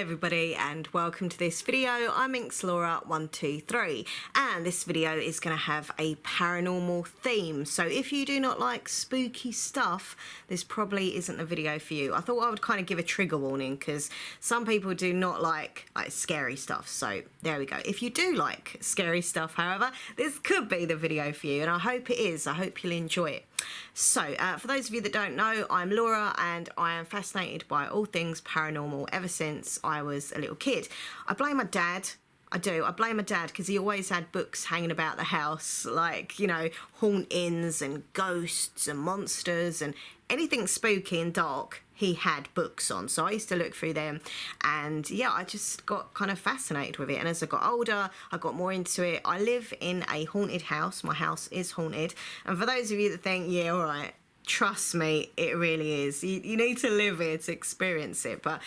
everybody and welcome to this video. I'm InksLaura123 and this video is going to have a paranormal theme. So if you do not like spooky stuff, this probably isn't the video for you. I thought I would kind of give a trigger warning because some people do not like scary stuff. So there we go. If you do like scary stuff, however, this could be the video for you and I hope it is. I hope you'll enjoy it. So, for those of you that don't know, I'm Laura and I am fascinated by all things paranormal ever since I was a little kid. I blame my dad. I do. I blame my dad because he always had books hanging about the house, like, you know, hauntings and ghosts and monsters and anything spooky and dark. He had books on, so I used to look through them and yeah, I just got kind of fascinated with it. And as I got older, I got more into it. I live in a haunted house. My house is haunted, and for those of you that think, yeah, all right, trust me, it really is. You need to live it to experience it. But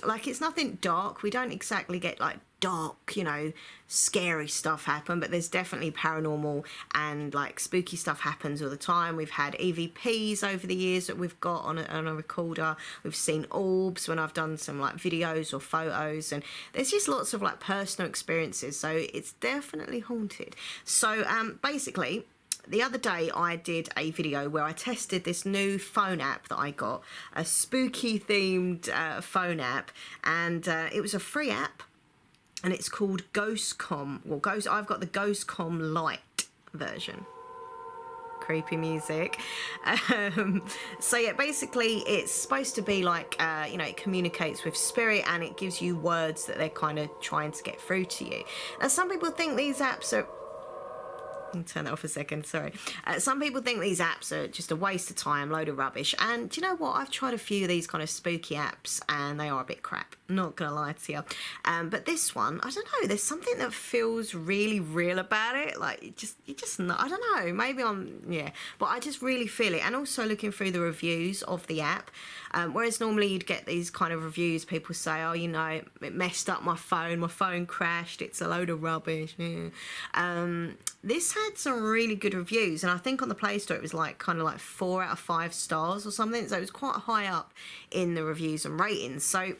like, it's nothing dark. We don't exactly get like dark, you know, scary stuff happen, but there's definitely paranormal and like spooky stuff happens all the time. We've had EVPs over the years that we've got on a recorder. We've seen orbs when I've done some like videos or photos, and there's just lots of like personal experiences, so it's definitely haunted. So basically, the other day I did a video where I tested this new phone app that I got, a spooky themed phone app, and it was a free app and it's called Ghostcom. Well, I've got the Ghostcom Lite version. Creepy music. So yeah, basically it's supposed to be like, you know, it communicates with spirit and it gives you words that they're kind of trying to get through to you. Now some people think these apps are... Turn that off a second, sorry. Some people think these apps are just a waste of time, load of rubbish, and do you know what, I've tried a few of these kind of spooky apps and they are a bit crap, not gonna lie to you. But this one, I don't know, there's something that feels really real about it. Like you just know, I don't know, maybe yeah, but I just really feel it. And also looking through the reviews of the app, whereas normally you'd get these kind of reviews, people say, oh, you know, it messed up my phone crashed, it's a load of rubbish. Yeah. This had some really good reviews, and I think on the Play Store it was like kind of like 4 out of 5 stars or something, so it was quite high up in the reviews and ratings. So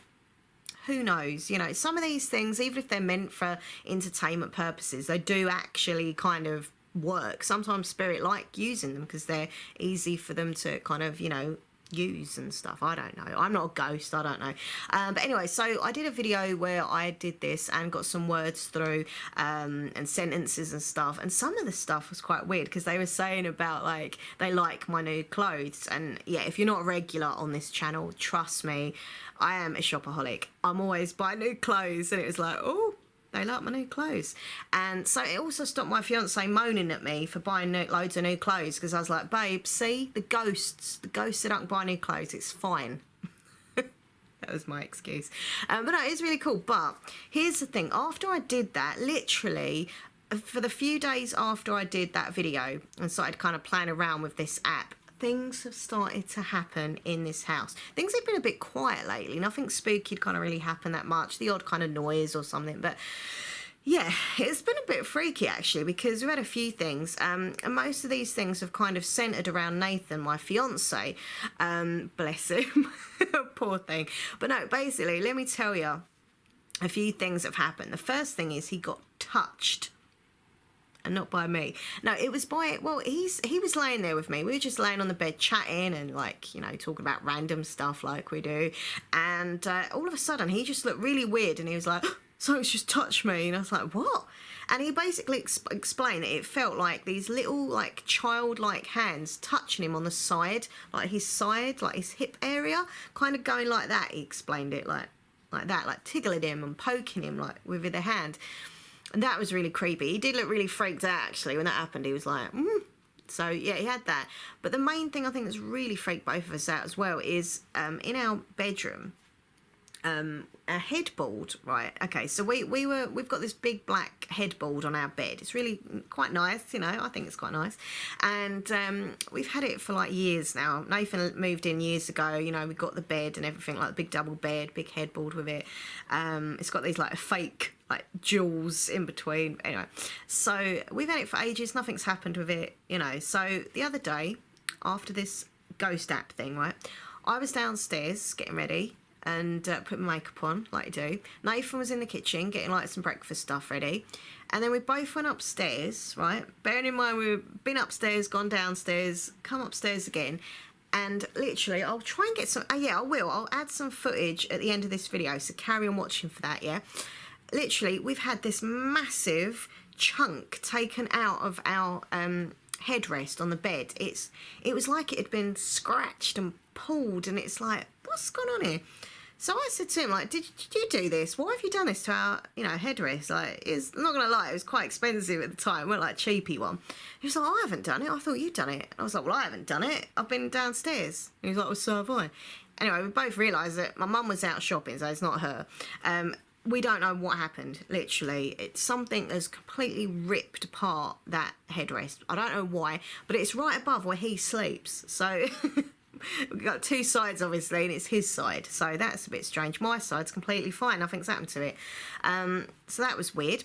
who knows, you know, some of these things, even if they're meant for entertainment purposes, they do actually kind of work. Sometimes spirit like using them because they're easy for them to kind of, you know, use and stuff. I don't know, I'm not a ghost, I don't know. But anyway, so I did a video where I did this and got some words through and sentences and stuff, and some of the stuff was quite weird because they were saying about like they like my new clothes. And yeah, if you're not a regular on this channel, trust me, I am a shopaholic. I'm always buying new clothes, and it was like, oh, they like my new clothes. And so it also stopped my fiance moaning at me for buying loads of new clothes, because I was like, babe, see, the ghosts that don't buy new clothes, it's fine. That was my excuse. But no, it's really cool. But here's the thing, after I did that, literally for the few days after I did that video and started kind of playing around with this app, things have started to happen in this house. Things have been a bit quiet lately. Nothing spooky kind of really happened that much. The odd kind of noise or something. But yeah, it's been a bit freaky actually, because we've had a few things. And most of these things have kind of centered around Nathan, my fiance. Bless him. Poor thing. But no, basically, let me tell you a few things have happened. The first thing is he got touched. And not by me. No, it was by, well, he was laying there with me. We were just laying on the bed chatting and like, you know, talking about random stuff like we do. And all of a sudden he just looked really weird and he was like, someone's just touched me. And I was like, what? And he basically explained that it felt like these little like childlike hands touching him on the side, like his hip area, kind of going like that. He explained it like that, like tickling him and poking him like with their hand. And that was really creepy. He did look really freaked out, actually, when that happened. He was like, So, yeah, he had that. But the main thing I think that's really freaked both of us out as well is in our bedroom, a headboard, right? Okay, so we've got this big black headboard on our bed. It's really quite nice, you know, I think it's quite nice. And we've had it for like years now. Nathan moved in years ago, you know, we got the bed and everything, like the big double bed, big headboard with it. It's got these like fake like jewels in between. Anyway, so we've had it for ages, nothing's happened with it, you know. So the other day, after this ghost app thing, right, I was downstairs getting ready and put my makeup on, like you do. Nathan was in the kitchen getting like some breakfast stuff ready. And then we both went upstairs, right? Bearing in mind we've been upstairs, gone downstairs, come upstairs again. And literally, I'll try and get some... yeah, I will. I'll add some footage at the end of this video, so carry on watching for that, yeah? Literally, we've had this massive chunk taken out of our headrest on the bed. It was like it had been scratched and pulled, and it's like, what's going on here? So I said to him, like, did you do this? Why have you done this to our, headrest? Like, I'm not going to lie, it was quite expensive at the time. It wasn't like a cheapy one. He was like, I haven't done it. I thought you'd done it. I was like, well, I haven't done it. I've been downstairs. He was like, well, so have I. Anyway, we both realised that my mum was out shopping, so it's not her. We don't know what happened, literally. It's something that's completely ripped apart that headrest. I don't know why, but it's right above where he sleeps. So... we've got two sides, obviously, and it's his side, so that's a bit strange. My side's completely fine, nothing's happened to it. So that was weird.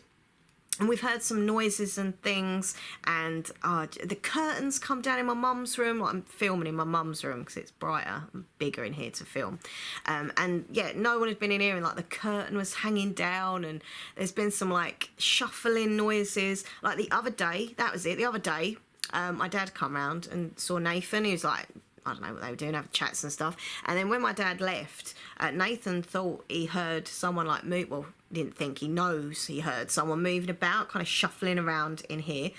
And we've heard some noises and things, and the curtains come down in my mum's room. Like, I'm filming in my mum's room because it's brighter and bigger in here to film. And yeah, no one had been in here, and like the curtain was hanging down, and there's been some like shuffling noises. Like the other day, that was it. The other day, my dad come round and saw Nathan. He was like, I don't know what they were doing, having chats and stuff. And then when my dad left, Nathan thought he heard someone like move. Well, didn't think, he knows he heard someone moving about, kind of shuffling around in here.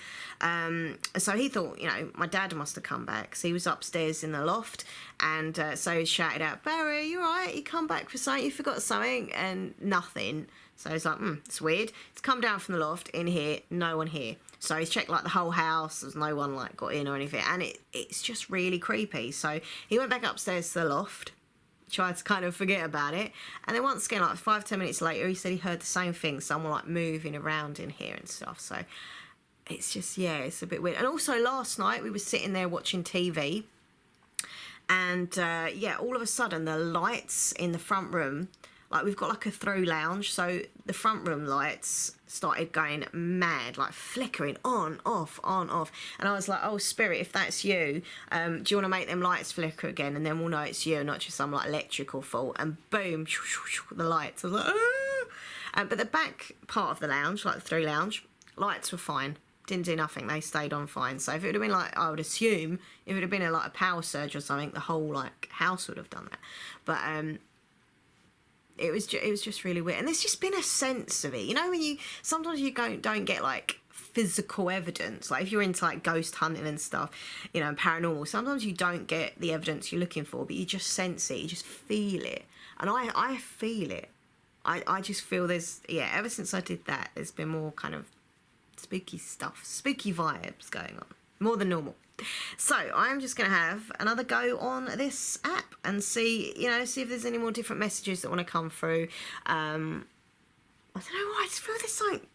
So he thought, my dad must have come back. So he was upstairs in the loft, and so he shouted out, Barry, you all right? You come back for something? You forgot something? And nothing. So he's like, it's weird. He's come down from the loft in here, no one here. So he's checked like the whole house, there's no one like got in or anything, and it's just really creepy. So he went back upstairs to the loft, tried to kind of forget about it, and then once again, like 5-10 minutes later, he said he heard the same thing, someone like moving around in here and stuff. So it's just, yeah, it's a bit weird. And also last night we were sitting there watching TV, and yeah, all of a sudden the lights in the front room, like we've got like a through lounge, so the front room lights started going mad, like flickering on, off, on, off. And I was like, oh, Spirit, if that's you, do you want to make them lights flicker again? And then we'll know it's you, not just some like electrical fault. And boom, the lights. I was like, ah! But the back part of the lounge, like the through lounge, lights were fine. Didn't do nothing. They stayed on fine. So if it would have been like, I would assume, if it would have been like a power surge or something, the whole like house would have done that. But it was just really weird, and there's just been a sense of it. When you sometimes you don't get like physical evidence, like if you're into like ghost hunting and stuff, and paranormal. Sometimes you don't get the evidence you're looking for, but you just sense it, you just feel it, and I feel it. I just feel ever since I did that, there's been more kind of spooky stuff, spooky vibes going on, more than normal. So I'm just going to have another go on this app and see if there's any more different messages that want to come through. I don't know why, I just feel there's something.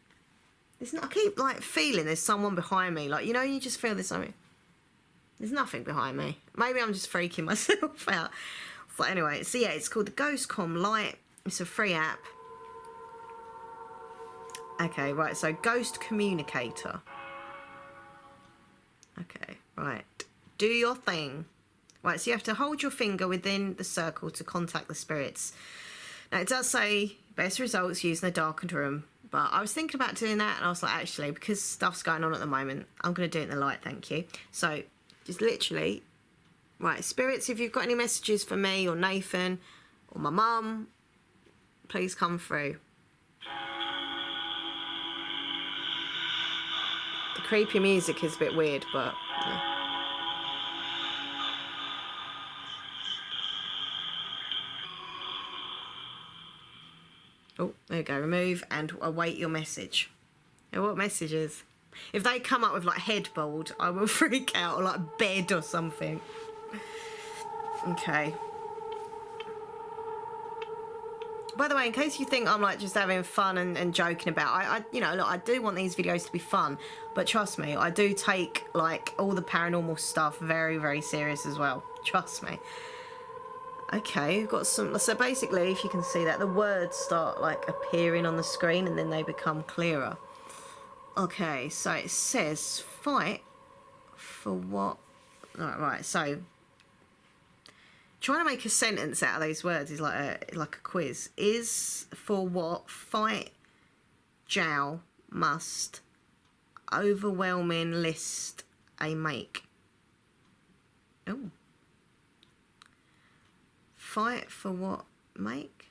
I keep like feeling there's someone behind me. Like, you just feel there's something. There's nothing behind me. Maybe I'm just freaking myself out. But anyway, so yeah, it's called the Ghostcom Lite. It's a free app. Okay, right, so Ghost Communicator. Okay, right. Do your thing. Right, so you have to hold your finger within the circle to contact the spirits. Now, it does say best results using a darkened room, but I was thinking about doing that, and I was like, actually, because stuff's going on at the moment, I'm going to do it in the light, thank you. So, just literally, right, spirits, if you've got any messages for me or Nathan or my mum, please come through. The creepy music is a bit weird, but yeah. Oh, there you go. Remove and await your message. Now, what messages? If they come up with like headboard, I will freak out, or like bed or something. Okay. By the way, in case you think I'm like just having fun and joking about, look, I do want these videos to be fun, but trust me, I do take like all the paranormal stuff very, very serious as well. Trust me. Okay, we've got some. So basically, if you can see that, the words start like appearing on the screen and then they become clearer. Okay, so it says fight for what? Right. So trying to make a sentence out of those words is like a quiz. Is for what fight Jow must overwhelming list a make. Oh. Fight for what make?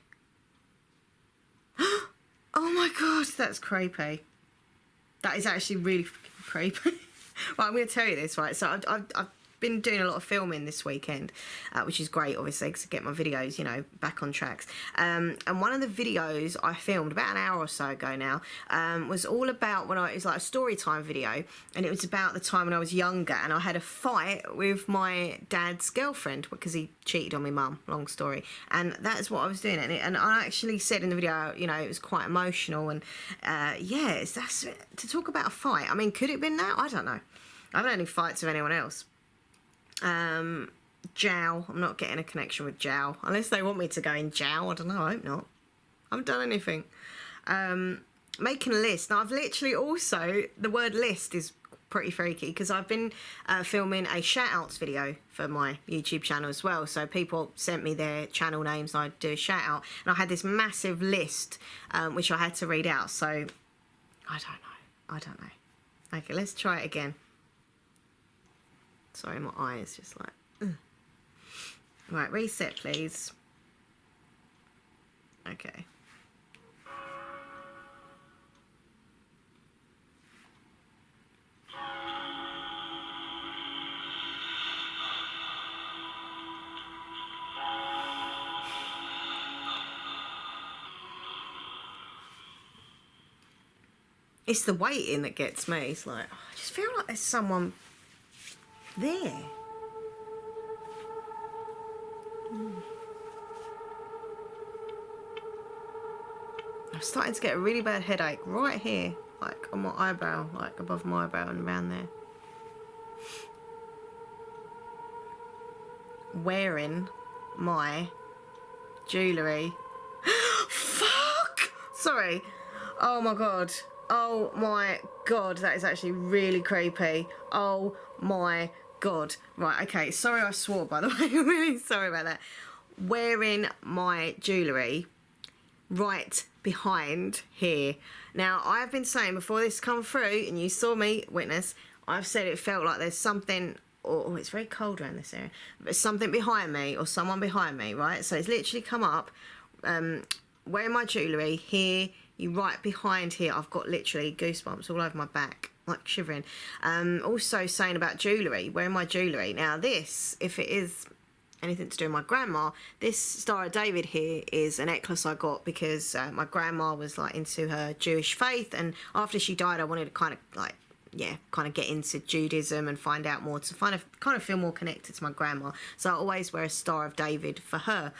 Oh my god, that's creepy. That is actually really creepy. Right, I'm going to tell you this, right? So I've been doing a lot of filming this weekend, which is great, obviously, because I get my videos, you know, back on tracks. And one of the videos I filmed about an hour or so ago now was all about it was like a story time video, and it was about the time when I was younger and I had a fight with my dad's girlfriend because he cheated on my mum, long story. And that's what I was doing. And I actually said in the video, you know, it was quite emotional. And yeah, that's to talk about a fight. I mean, could it have been that? I don't know. I haven't had any fights with anyone else. Jow. I'm not getting a connection with Jow. Unless they want me to go in Jow. I don't know. I hope not. I haven't done anything. Making a list. Now, I've literally also... The word list is pretty freaky because I've been filming a shout-outs video for my YouTube channel as well. So people sent me their channel names and I'd do a shout-out. And I had this massive list which I had to read out. So, I don't know. Okay, let's try it again. Sorry, my eye is just like... Ugh. Right, reset, please. Okay. It's the waiting that gets me. It's like, oh, I just feel like there's someone... there. I'm starting to get a really bad headache right here, like on my eyebrow, like above my eyebrow and around there. Wearing my jewellery. Fuck! Sorry. Oh my god. Oh my god, that is actually really creepy. Oh my god. Right, okay, sorry I swore, by the way. I'm really sorry about that. Wearing my jewellery right behind here. Now, I've been saying before this come through, and you saw me witness, I've said it felt like there's something, or it's very cold around this area, but there's something behind me, or someone behind me, right? So it's literally come up, wearing my jewellery here, you right behind here. I've got literally goosebumps all over my back, like shivering. Also saying about jewellery, wearing my jewellery. Now this, if it is anything to do with my grandma, this Star of David here is a necklace I got because my grandma was like into her Jewish faith, and after she died I wanted to kind of get into Judaism and find out more, to kind of feel more connected to my grandma. So I always wear a Star of David for her.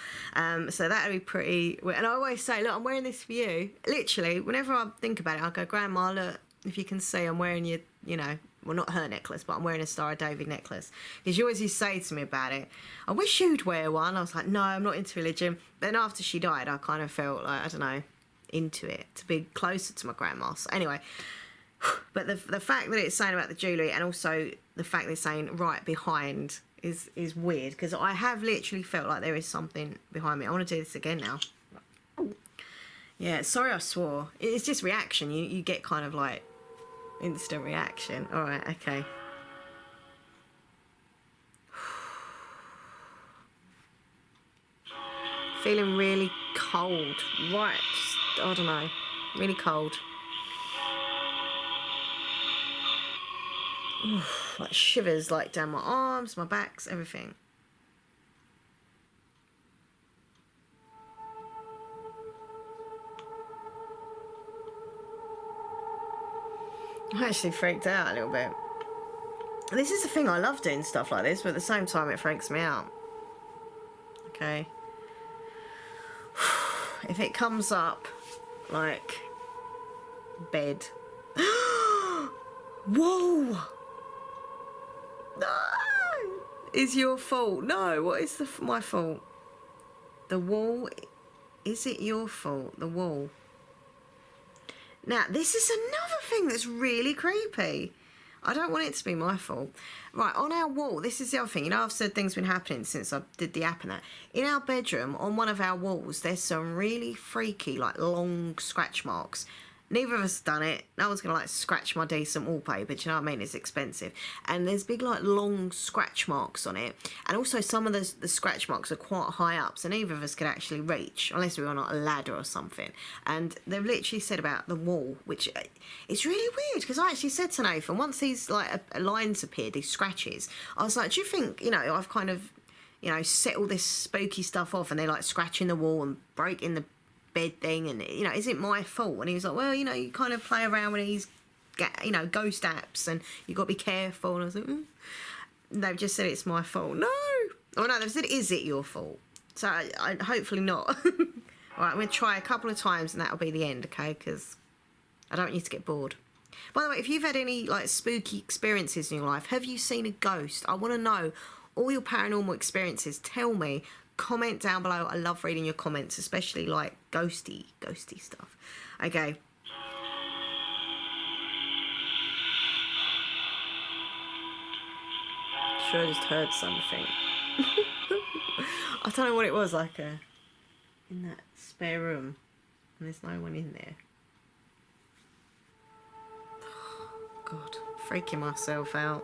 So that would be pretty... And I always say, look, I'm wearing this for you. Literally, whenever I think about it, I go, Grandma, look, if you can see, I'm wearing your, you know, well, not her necklace, but I'm wearing a Star of David necklace. Because you always used to say to me about it, I wish you'd wear one. I was like, no, I'm not into religion. But then after she died, I kind of felt like, I don't know, into it, to be closer to my grandma. So anyway... But the fact that it's saying about the jewellery, and also the fact that it's saying right behind is weird, because I have literally felt like there is something behind me. I want to do this again now. Yeah, sorry I swore. It's just reaction. You get kind of like instant reaction. All right, okay. Feeling really cold. Right, just, I don't know. Really cold. Oof, like shivers like down my arms, my backs, everything. I actually freaked out a little bit. This is the thing, I love doing stuff like this, but at the same time it freaks me out. Okay. If it comes up like bed. Whoa! No! Is your fault? No, what is my fault? The wall? Is it your fault? The wall? Now, this is another thing that's really creepy. I don't want it to be my fault. Right, on our wall, this is the other thing. You know, I've said things been happening since I did the app and that. In our bedroom, on one of our walls, there's some really freaky, like, long scratch marks. Neither of us done it. No one's going to, like, scratch my decent wallpaper. Do you know what I mean? It's expensive. And there's big, like, long scratch marks on it. And also some of the scratch marks are quite high up, so neither of us could actually reach, unless we were on like, a ladder or something. And they've literally said about the wall, which it's really weird, because I actually said to Nathan, once these, like, lines appeared, these scratches, I was like, do you think, you know, I've kind of, you know, set all this spooky stuff off and they're, like, scratching the wall and breaking the bed thing, and you know, is it my fault? And he was like, well, you know, you kind of play around with these, you know, ghost apps and you got to be careful. And I was like, they've just said it's my fault. No, oh no, they've said, is it your fault? So I hopefully not. All right, I'm gonna try a couple of times and that'll be the end, okay? Because I don't want you to get bored. By the way, if you've had any like spooky experiences in your life, have you seen a ghost? I want to know all your paranormal experiences. Tell me. Comment down below. I love reading your comments, especially like ghosty stuff. Okay. Sure, I just heard something. I don't know what it was, like in that spare room, and there's no one in there. God, freaking myself out.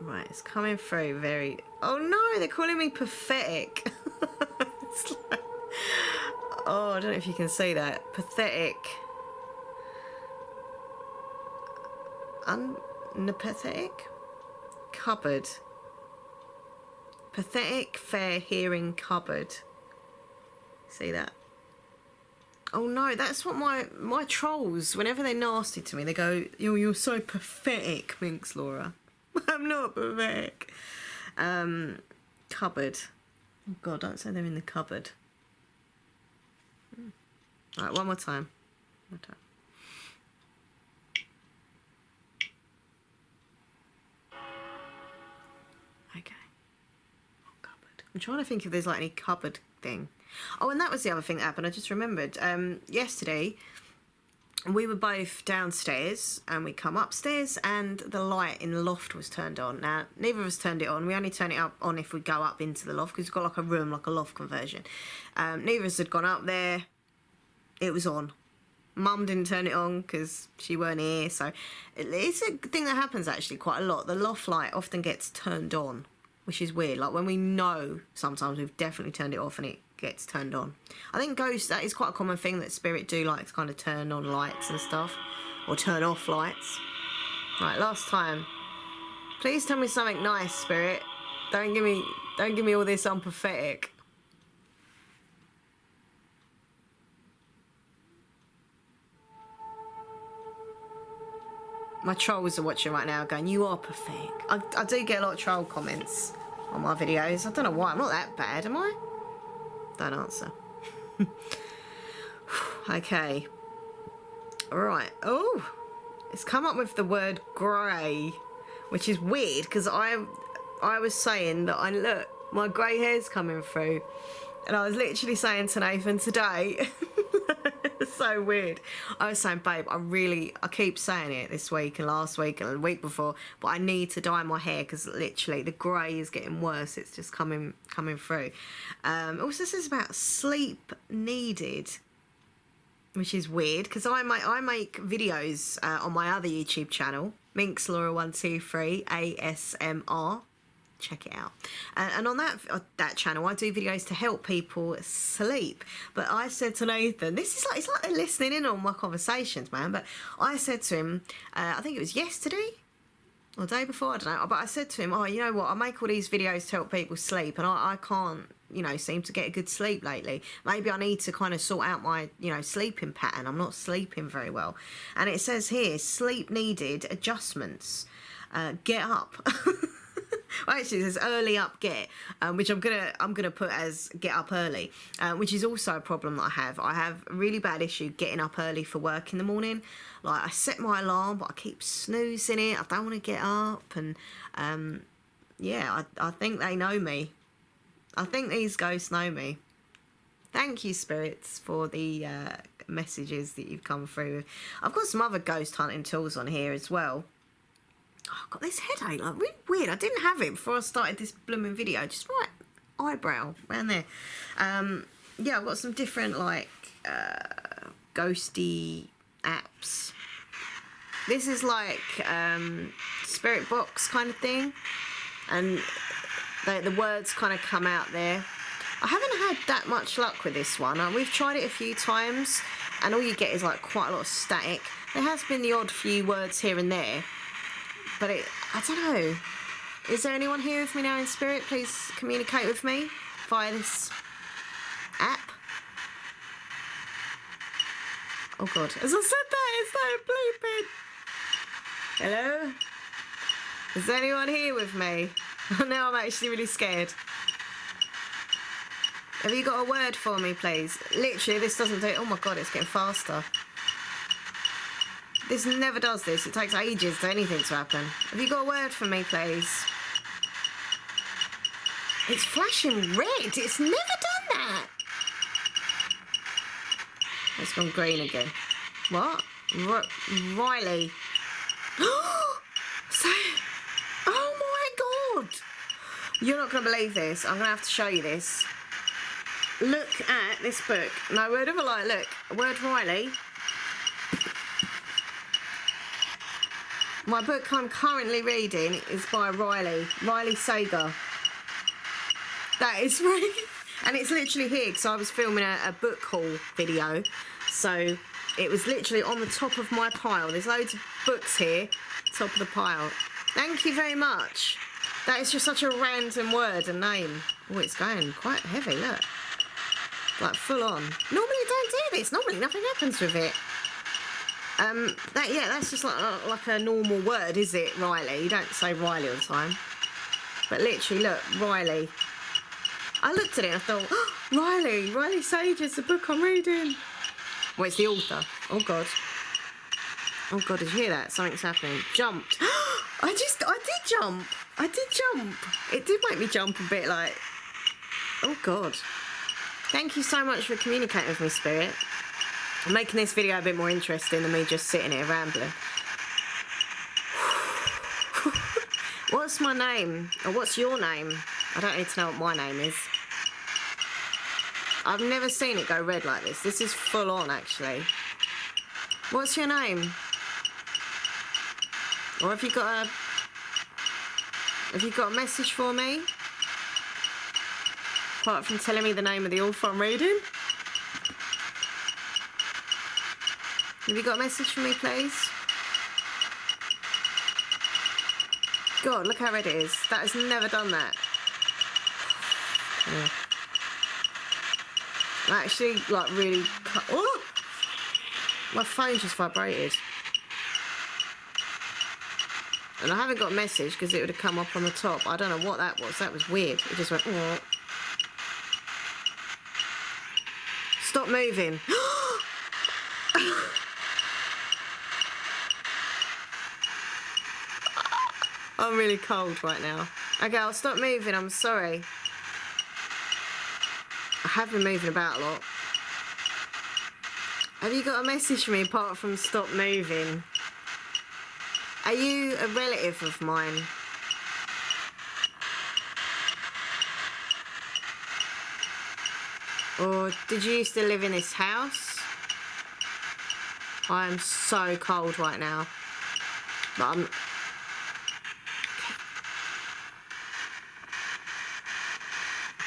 Right, it's coming through very... Oh no, they're calling me pathetic. It's like... Oh, I don't know if you can see that. Pathetic. Unpathetic? Cupboard. Pathetic, fair hearing cupboard. See that? Oh no, that's what my trolls, whenever they're nasty to me, they go, you're so pathetic, Minx Laura. I'm not pathetic. Cupboard. Oh God, don't say they're in the cupboard. Alright, one more time. Okay. Oh, cupboard. I'm trying to think if there's like any cupboard thing. Oh, and that was the other thing that happened. I just remembered. Yesterday, we were both downstairs and we come upstairs and the light in the loft was turned on. Now, neither of us turned it on. We only turn it on if we go up into the loft because we've got like a room, like a loft conversion. Neither of us had gone up there. It was on. Mum didn't turn it on because she weren't here. So it's a thing that happens actually quite a lot. The loft light often gets turned on, which is weird. Like when we know sometimes we've definitely turned it off and it gets turned on. I think ghosts, that is quite a common thing that spirit do, like to kind of turn on lights and stuff, or turn off lights. Right, last time. Please tell me something nice, spirit. Don't give me all this unpathetic. My trolls are watching right now going, you are pathetic. I do get a lot of troll comments on my videos. I don't know why. I'm not that bad, am I? Don't answer. Okay. Alright. Oh! It's come up with the word grey, which is weird because I was saying that look, my grey hair's coming through. And I was literally saying to Nathan today, it's so weird. I was saying, babe, I keep saying it this week and last week and the week before, but I need to dye my hair because literally the grey is getting worse. It's just coming through. It also says about sleep needed, which is weird because I make videos on my other YouTube channel, Minx Laura 123 ASMR. Check it out. And on that channel, I do videos to help people sleep. But I said to Nathan, it's like they're listening in on my conversations, man. But I said to him, I think it was yesterday or the day before, I don't know. But I said to him, oh, you know what? I make all these videos to help people sleep, and I can't, you know, seem to get a good sleep lately. Maybe I need to kind of sort out my, you know, sleeping pattern. I'm not sleeping very well. And it says here, sleep needed adjustments. Get up. Well, actually, there's early up get, which I'm gonna put as get up early, which is also a problem that I have. I have a really bad issue getting up early for work in the morning. Like I set my alarm, but I keep snoozing it. I don't want to get up, and yeah, I think they know me. I think these ghosts know me. Thank you, spirits, for the messages that you've come through with. I've got some other ghost hunting tools on here as well. Oh, I've got this headache, like really weird. I didn't have it before I started this blooming video. Just right eyebrow around there. Yeah, I've got some different like ghosty apps. This is like spirit box kind of thing, and the words kind of come out there. I haven't had that much luck with this one. We've tried it a few times, and all you get is like quite a lot of static. There has been the odd few words here and there, but I don't know. Is there anyone here with me now in spirit? Please communicate with me via this app. Oh God, as I said that, it started bleeping. Hello? Is anyone here with me? Now I'm actually really scared. Have you got a word for me, please? Literally, this doesn't do... Oh my God, it's getting faster. This never does this. It takes ages for anything to happen. Have you got a word for me, please? It's flashing red. It's never done that. It's gone green again. What? Riley. So... Oh my God. You're not going to believe this. I'm going to have to show you this. Look at this book. No word of a lie. Look. Word Riley. My book I'm currently reading is by Riley Sager. That is really... And it's literally here because I was filming a book haul video. So it was literally on the top of my pile. There's loads of books here. Top of the pile. Thank you very much. That is just such a random word and name. Oh, it's going quite heavy, look. Like full on. Normally you don't do this. Normally nothing happens with it. That's just like a normal word, is it, Riley? You don't say Riley all the time. But literally, look, Riley. I looked at it and I thought, oh, Riley Sager's the book I'm reading. Well, it's the author. Oh God. Oh God, did you hear that? Something's happening. Jumped. I did jump. It did make me jump a bit like, oh God. Thank you so much for communicating with me, Spirit. I'm making this video a bit more interesting than me just sitting here rambling. What's my name? Or what's your name? I don't need to know what my name is. I've never seen it go red like this. This is full on, actually. What's your name? Or have you got a message for me? Apart from telling me the name of the author I'm reading. Have you got a message for me, please? God, look how red it is. That has never done that. Yeah. Actually, like, really... Oh! My phone just vibrated. And I haven't got a message because it would have come up on the top. I don't know what that was. That was weird. It just went... Oh. Stop moving. I'm really cold right now. Okay, I'll stop moving. I'm sorry. I have been moving about a lot. Have you got a message for me apart from stop moving? Are you a relative of mine? Or did you used to live in this house? I am so cold right now. But I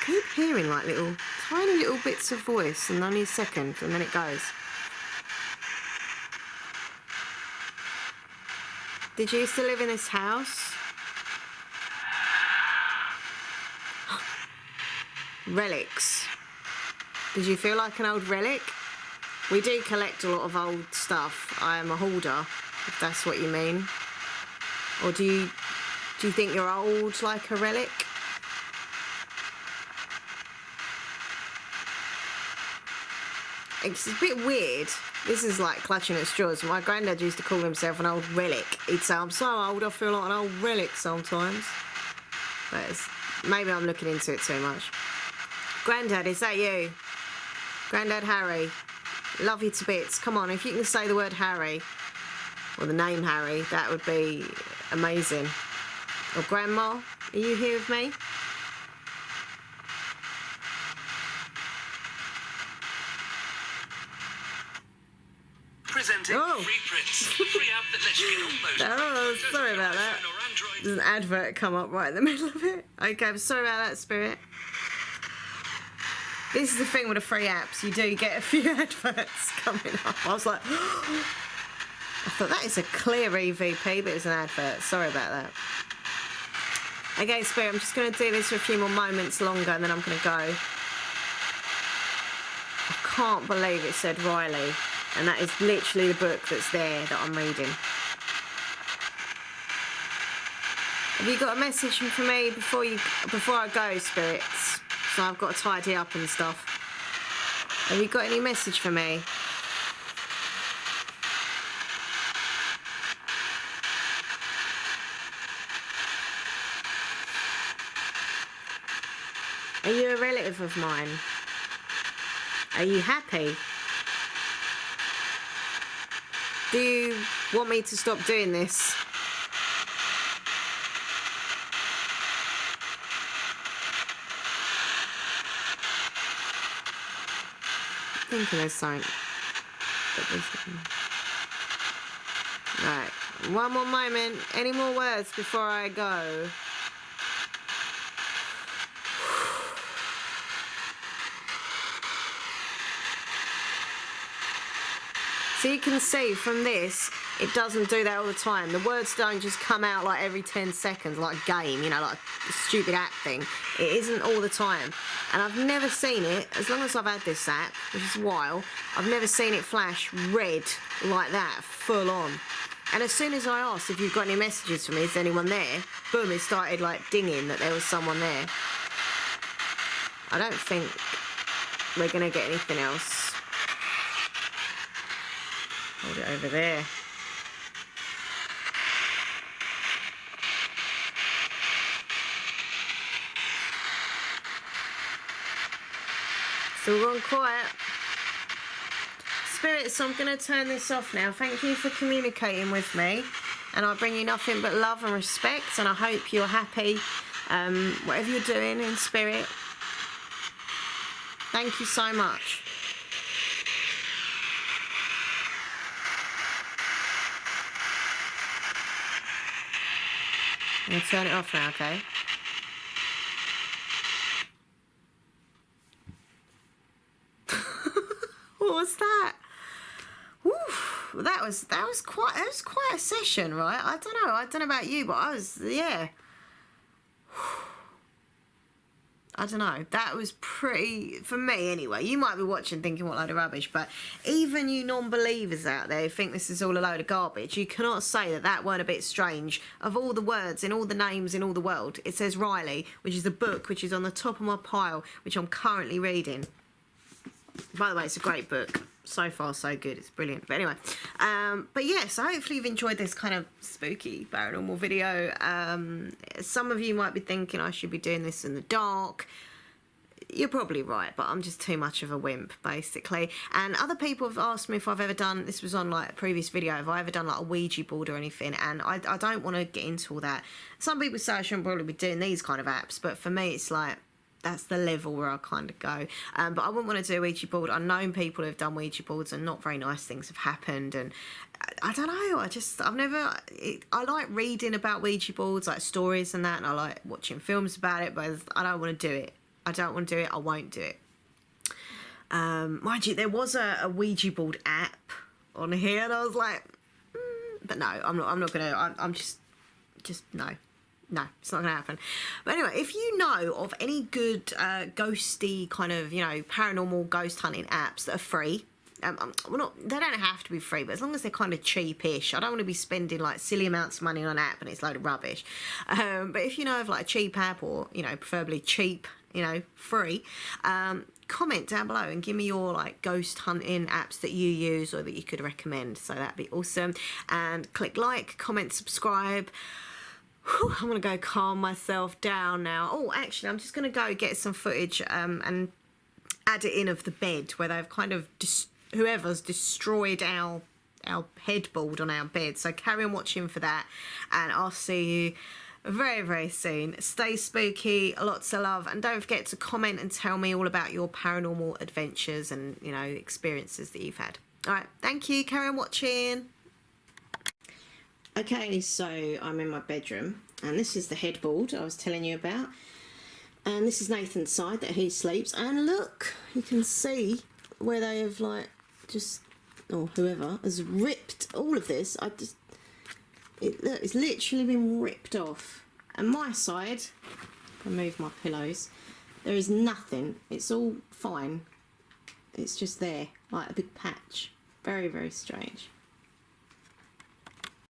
keep hearing like tiny little bits of voice and only a second and then it goes. Did you used to live in this house? Relics. Did you feel like an old relic? We do collect a lot of old stuff. I am a hoarder, if that's what you mean. Or do you think you're old like a relic? It's a bit weird. This is like clutching at straws. My granddad used to call himself an old relic. He'd say, I'm so old I feel like an old relic sometimes. But maybe I'm looking into it too much. Granddad, is that you? Grandad Harry. Love you to bits. Come on, if you can say the word Harry, or the name Harry, that would be amazing. Or Grandma, are you here with me? Presenting Free Prints, free app that lets you get almost oh, sorry about that. There's an advert come up right in the middle of it. Okay, I'm sorry about that, Spirit. This is the thing with the free apps. You do get a few adverts coming up. I was like, I thought that is a clear EVP, but it was an advert. Sorry about that. Okay, Spirit, I'm just going to do this for a few more moments longer and then I'm going to go. I can't believe it said Riley. And that is literally the book that's there that I'm reading. Have you got a message for me before I go, Spirits? So I've got to tidy up and stuff. Have you got any message for me? Are you a relative of mine? Are you happy? Do you want me to stop doing this? I'm thinking there's something. Right, one more moment. Any more words before I go? So you can see from this, it doesn't do that all the time. The words don't just come out like every 10 seconds, like a game, you know, like a stupid app thing. It isn't all the time. And I've never seen it, as long as I've had this app, which is a while, I've never seen it flash red like that, full on. And as soon as I asked if you've got any messages for me, is anyone there? Boom, it started like dinging that there was someone there. I don't think we're going to get anything else. Hold it over there. So we're on quiet. Spirits, I'm going to turn this off now. Thank you for communicating with me. And I bring you nothing but love and respect. And I hope you're happy, whatever you're doing in spirit. Thank you so much. I'm going to turn it off now, okay? What was that? Woo, that was quite a session, right? I don't know about you, but yeah. I don't know. That was pretty, for me anyway. You might be watching thinking what a load of rubbish, but even you non-believers out there who think this is all a load of garbage, you cannot say that weren't a bit strange. Of all the words and all the names in all the world, it says Riley, which is the book which is on the top of my pile, which I'm currently reading. By the way, it's a great book. So far, so good. It's brilliant. But anyway, but yeah, so hopefully you've enjoyed this kind of spooky paranormal video. Some of you might be thinking I should be doing this in the dark. You're probably right, but I'm just too much of a wimp, basically. And other people have asked me if I've ever done, this was on like a previous video, have I ever done like a Ouija board or anything, and I don't want to get into all that. Some people say I shouldn't probably be doing these kind of apps, but for me it's like, that's the level where I kind of go. But I wouldn't want to do a Ouija board. I've known people who have done Ouija boards and not very nice things have happened. And I don't know, I like reading about Ouija boards, like stories and that, and I like watching films about it, but I don't want to do it. I don't want to do it. I won't do it. Mind you, there was a Ouija board app on here, and I was like, but no, I'm not going to, I'm just no. No, it's not going to happen. But anyway, if you know of any good ghosty kind of, you know, paranormal ghost hunting apps that are free, they don't have to be free, but as long as they're kind of cheapish. I don't want to be spending like silly amounts of money on an app and it's a load of rubbish. But if you know of like a cheap app or, you know, preferably cheap, you know, free, comment down below and give me your like ghost hunting apps that you use or that you could recommend. So that'd be awesome. And click like, comment, subscribe. Whew, I'm going to go calm myself down now. Oh, actually, I'm just going to go get some footage and add it in of the bed where they've kind of whoever's destroyed our headboard on our bed. So carry on watching for that, and I'll see you very, very soon. Stay spooky, lots of love, and don't forget to comment and tell me all about your paranormal adventures and, you know, experiences that you've had. All right, thank you. Carry on watching. Okay, so I'm in my bedroom, and this is the headboard I was telling you about. And this is Nathan's side that he sleeps. And look, you can see where they have, like, just, or whoever has ripped all of this. Look, it's literally been ripped off. And my side, I move my pillows, there is nothing. It's all fine. It's just there, like a big patch. Very, very strange.